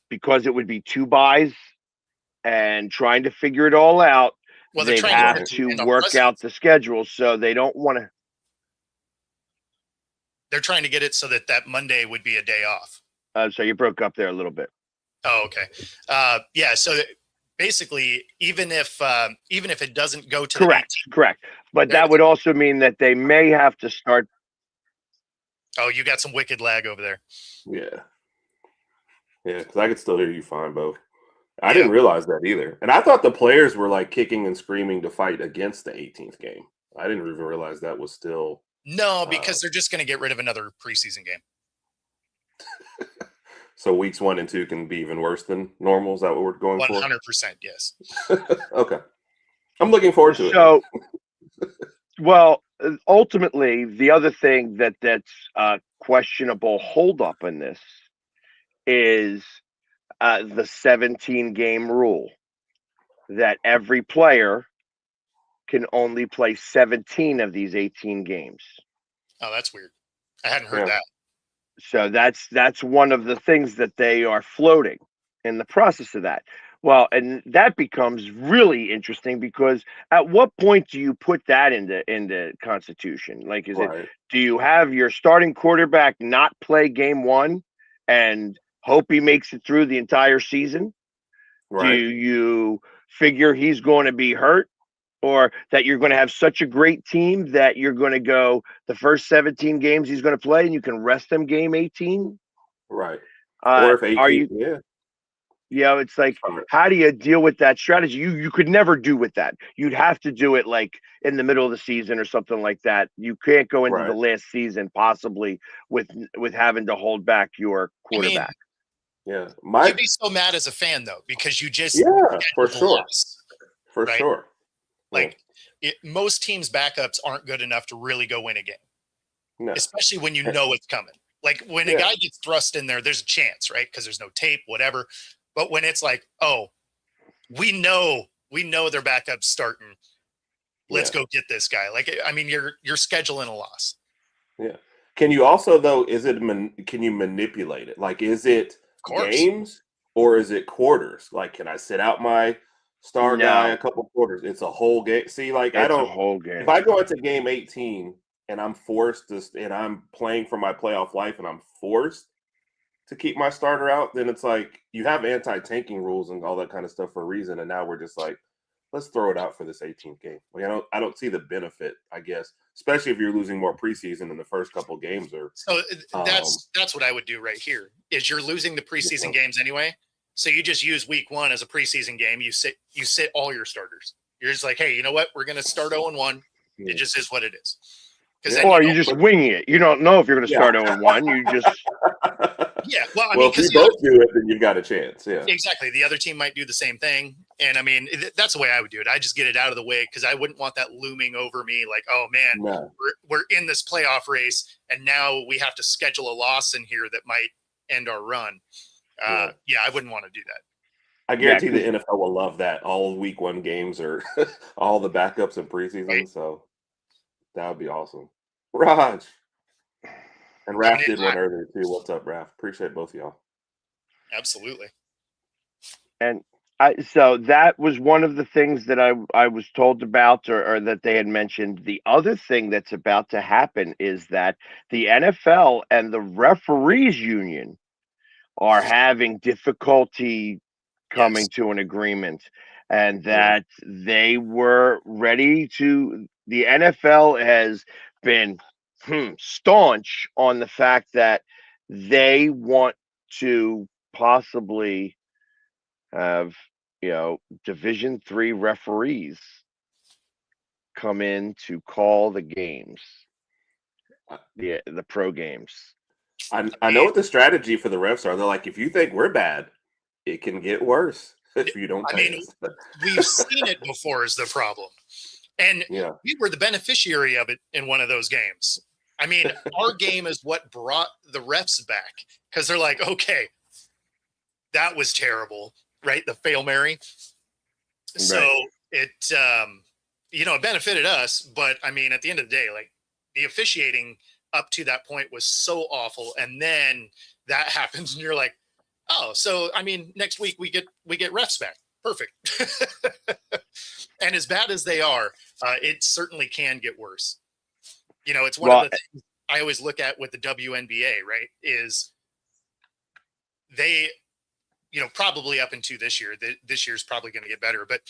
because it would be 2 buys and trying to figure it all out, Well, they're they'd trying have to to end on work out President's the schedule. So they don't want to. They're trying to get it so that Monday would be a day off. So you broke up there a little bit. Oh, okay. Yeah. So basically, even if it doesn't go to correct, but that would also mean that they may have to start. Oh, you got some wicked lag over there. Yeah, because I could still hear you fine, Bo. I didn't realize that either, and I thought the players were like kicking and screaming to fight against the 18th game. I didn't even realize that was still. No, because they're just going to get rid of another preseason game. So weeks 1 and 2 can be even worse than normal. Is that what we're going 100%, for? 100%, yes. Okay. I'm looking forward to it. So, well, ultimately, the other thing that's questionable holdup in this is the 17-game rule, that every player can only play 17 of these 18 games. Oh, that's weird. I hadn't heard that. So that's one of the things that they are floating in the process of that. Well, and that becomes really interesting because at what point do you put that into Constitution? Like, is it, do you have your starting quarterback not play game 1 and hope he makes it through the entire season? Do you figure he's going to be hurt, or that you're going to have such a great team that you're going to go the first 17 games he's going to play and you can rest him game 18? Right. Or if 18, are you, it's like, how do you deal with that strategy? You could never do with that. You'd have to do it like in the middle of the season or something like that. You can't go into the last season possibly with having to hold back your quarterback. You'd be so mad as a fan though, because you just for sure. For sure. Like most teams' backups aren't good enough to really go win a game, especially when you know it's coming. Like when a guy gets thrust in there, there's a chance, right? Because there's no tape, whatever. But when it's like, oh, we know their backup's starting. Let's go get this guy. Like, I mean, you're scheduling a loss. Yeah. Can you also though? Can you manipulate it? Like, is it games or is it quarters? Like, can I sit out my star guy a couple quarters? It's a whole game. See, like it's a whole game. If I go into game 18 and I'm forced to, and I'm playing for my playoff life, and I'm forced to keep my starter out, then it's like you have anti-tanking rules and all that kind of stuff for a reason. And now we're just like, let's throw it out for this 18th game. Like I don't see the benefit, I guess, especially if you're losing more preseason in the first couple games. Or so that's what I would do right here. Is you're losing the preseason games anyway. So you just use week 1 as a preseason game. You sit all your starters. You're just like, hey, you know what? We're going to start 0-1. It just is what it is. Or you just winging it. You don't know if you're going to start 0-1. You just Well, I mean, if you both do it, then you've got a chance. Yeah, exactly. The other team might do the same thing, and I mean, that's the way I would do it. I just get it out of the way because I wouldn't want that looming over me. Like, oh man, we're in this playoff race, and now we have to schedule a loss in here that might end our run. I wouldn't want to do that. I guarantee the NFL will love that. All week 1 games or all the backups in preseason. So that would be awesome. Raj. And Raph did one earlier too. What's up, Raph? Appreciate both of y'all. Absolutely. And So that was one of the things that I was told about, or that they had mentioned. The other thing that's about to happen is that the NFL and the referees union are having difficulty coming Yes. to an agreement, and that they were ready to. The NFL has been staunch on the fact that they want to possibly have, Division III referees come in to call the games, the pro games. I know what the strategy for the refs are. They're like, if you think we're bad, it can get worse if you don't pay us. We've seen it before is the problem. And Yeah. we were the beneficiary of it in one of those games. I mean, our game is what brought the refs back, because they're like, okay, that was terrible, right? The Fail Mary. So it, it benefited us. But I mean, at the end of the day, like, the officiating up to that point was so awful. And then that happens and you're like, oh, so I mean, next week we get refs back. Perfect. And as bad as they are, it certainly can get worse. It's one of the things I always look at with the WNBA, right? Is they, probably up into this year, this year's probably going to get better, but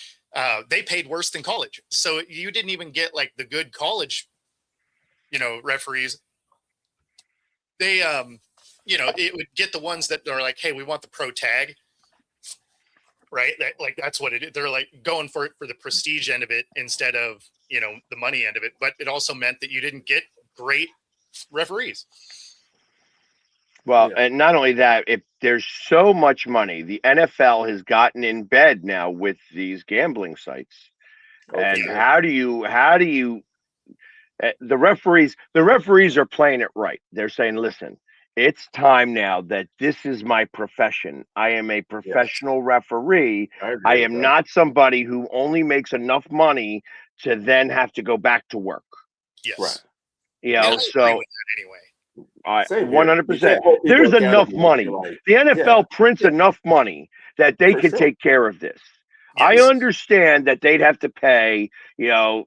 they paid worse than college. So you didn't even get like the good college, referees. They, it would get the ones that are like, hey, we want the pro tag. Right. That's what it is. They're like going for it for the prestige end of it instead of, the money end of it. But it also meant that you didn't get great referees. Well, and not only that, if there's so much money, the NFL has gotten in bed now with these gambling sites. And how do you the referees are playing it right. They're saying, listen, it's time now that this is my profession. I am a professional referee. I am not somebody who only makes enough money to then have to go back to work. Yes. Right. So anyway. 100%. There's enough money. The NFL prints enough money that they can take care of this. Yes. I understand that they'd have to pay,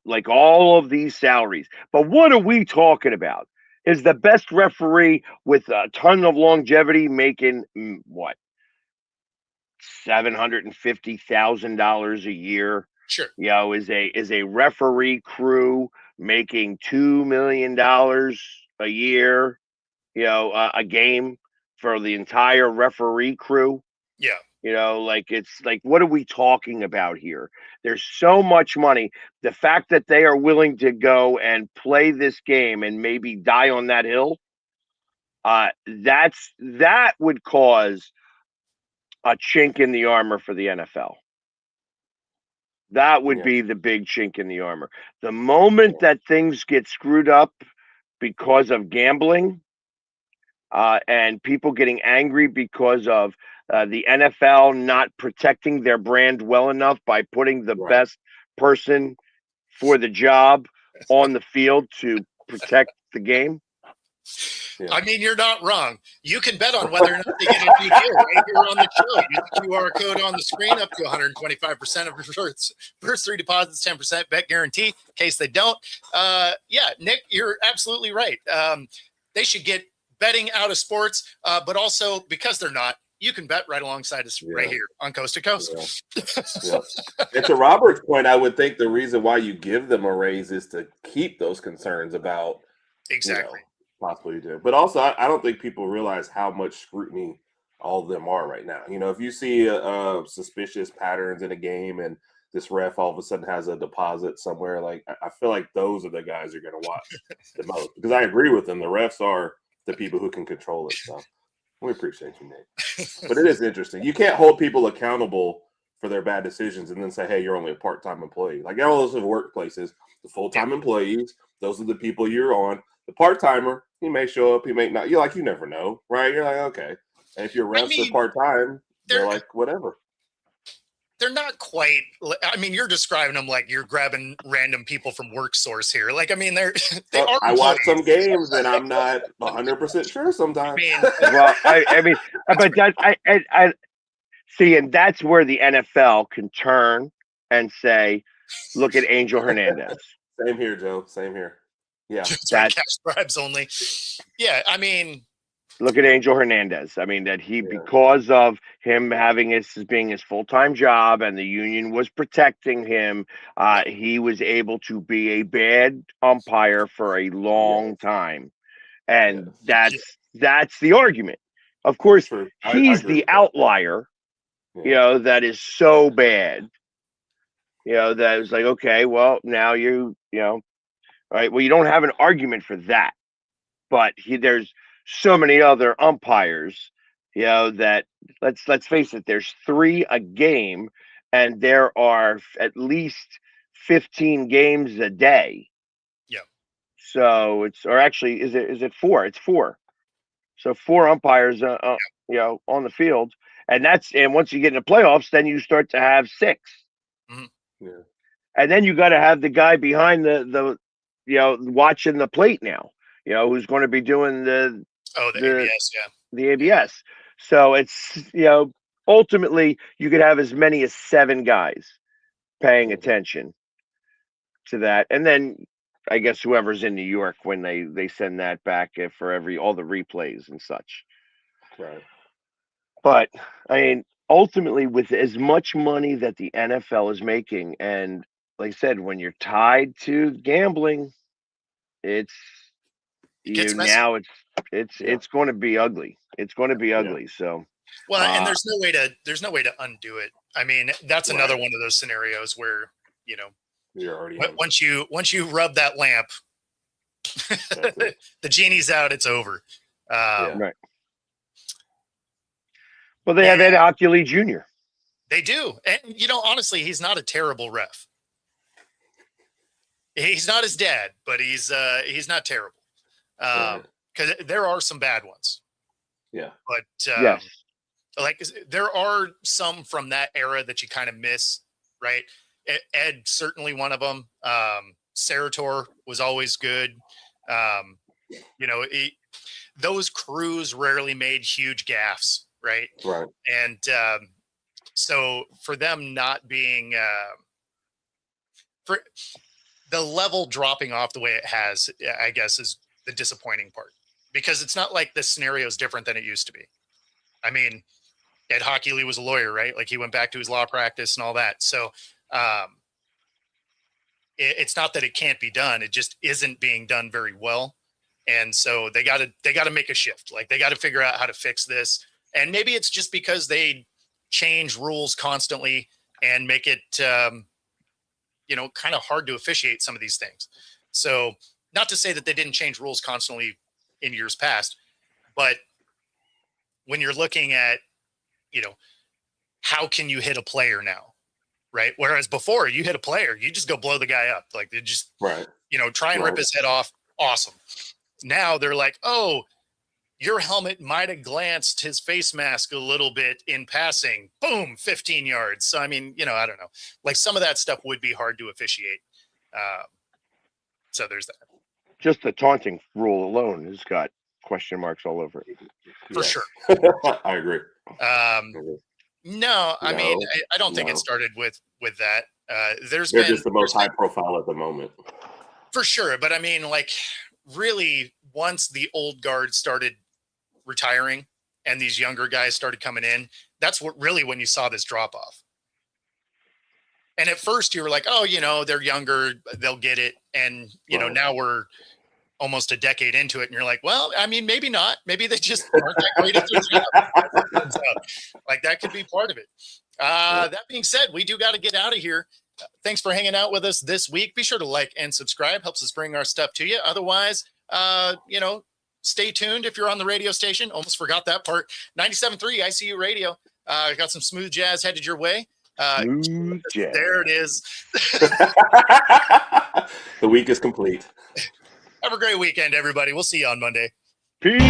like all of these salaries. But what are we talking about? Is the best referee with a ton of longevity making what? $750,000 a year? Sure. Is a referee crew making $2 million a year, a game for the entire referee crew? Yeah. It's like, what are we talking about here? There's so much money. The fact that they are willing to go and play this game and maybe die on that hill, that would cause a chink in the armor for the NFL. That would be the big chink in the armor. The moment that things get screwed up because of gambling, and people getting angry because of the NFL not protecting their brand well enough by putting the best person for the job on the field to protect the game. Yeah. I mean, you're not wrong. You can bet on whether or not they get a new deal right here on the show. Use the QR code on the screen, up to 125% of first three deposits, 10% bet guarantee. In case they don't, Nick, you're absolutely right. They should get betting out of sports, but also because they're not, you can bet right alongside us right here on Coast to Coast. And to Robert's point, I would think the reason why you give them a raise is to keep those concerns about possibly do. But also, I don't think people realize how much scrutiny all of them are right now. If you see suspicious patterns in a game and this ref all of a sudden has a deposit somewhere, like I feel like those are the guys you're going to watch the most, because I agree with them. The refs are the people who can control it. So we appreciate you, Nick. But it is interesting. You can't hold people accountable for their bad decisions and then say, hey, you're only a part-time employee. Like all those workplaces, the full-time employees, those are the people you're on. The part-timer, he may show up, he may not. You never know, right? You're like, okay. And if your refs are part-time, they're like, whatever. They're not quite. I mean, you're describing them like you're grabbing random people from work source here. Like, I mean, they are. I watch some games and I'm not 100% sure sometimes. Well, I mean, but that I See, and that's where the NFL can turn and say, look at Angel Hernandez. Same here, Joe. Same here. Yeah. That's cash bribes only. Yeah, I mean, look at Angel Hernandez. I mean, that he, because of him having his being his full-time job and the union was protecting him, he was able to be a bad umpire for a long time. And that's the argument. Of course, he's the outlier, that is so bad. That was like, okay, well, now all right, well, you don't have an argument for that. But there's so many other umpires, that let's face it, there's 3 a game, and there are at least 15 games a day. Yeah. So is it 4? It's 4. So 4 umpires, on the field, and once you get into playoffs, then you start to have 6. Mm-hmm. Yeah. And then you got to have the guy behind the watching the plate now, who's going to be doing the ABS, the ABS. So it's, ultimately you could have as many as 7 guys paying attention to that. And then I guess whoever's in New York when they send that back for all the replays and such. Right. But I mean, ultimately, with as much money that the NFL is making, and like I said, when you're tied to gambling, it's now it's going to be ugly. It's going to be ugly. So well, and there's no way to undo it. I mean, that's another one of those scenarios where you're already once you rub that lamp, the genie's out. It's over. Right. Well, they have Ed Ockley Jr. They do, and honestly, he's not a terrible ref. He's not his dad, but he's not terrible. Because there are some bad ones. Yeah. But like there are some from that era that you kind of miss, right? Ed certainly one of them. Sarator was always good. Those crews rarely made huge gaffes, right? Right. And so for them not being for the level dropping off the way it has, I guess, is the disappointing part, because it's not like this scenario is different than it used to be. I mean, Ed Hockley was a lawyer, right? Like he went back to his law practice and all that. So it's not that it can't be done. It just isn't being done very well. And so they got to make a shift. Like they got to figure out how to fix this. And maybe it's just because they change rules constantly and make it, kind of hard to officiate some of these things. So not to say that they didn't change rules constantly in years past, but when you're looking at, how can you hit a player now? Right. Whereas before you hit a player, you just go blow the guy up. Like they just, try and rip his head off. Awesome. Now they're like, oh, your helmet might have glanced his face mask a little bit in passing. Boom, 15 yards. So, I mean, I don't know. Like some of that stuff would be hard to officiate. So there's that. Just the taunting rule alone has got question marks all over it. For sure. I agree. No, I mean, I don't think it started with that. They're just the most high profile at the moment. For sure. But I mean, like really once the old guard started retiring and these younger guys started coming in, that's when you saw this drop off. And at first you were like, oh, they're younger, they'll get it. And, now we're almost a decade into it. And you're like, well, I mean, maybe not. Maybe they just aren't that great at their job. So, like that could be part of it. That being said, we do got to get out of here. Thanks for hanging out with us this week. Be sure to like and subscribe. Helps us bring our stuff to you. Otherwise, stay tuned if you're on the radio station. Almost forgot that part. 97.3 ICU Radio. Got some smooth jazz headed your way. Smooth jazz. There it is. The week is complete. Have a great weekend, everybody. We'll see you on Monday. Peace.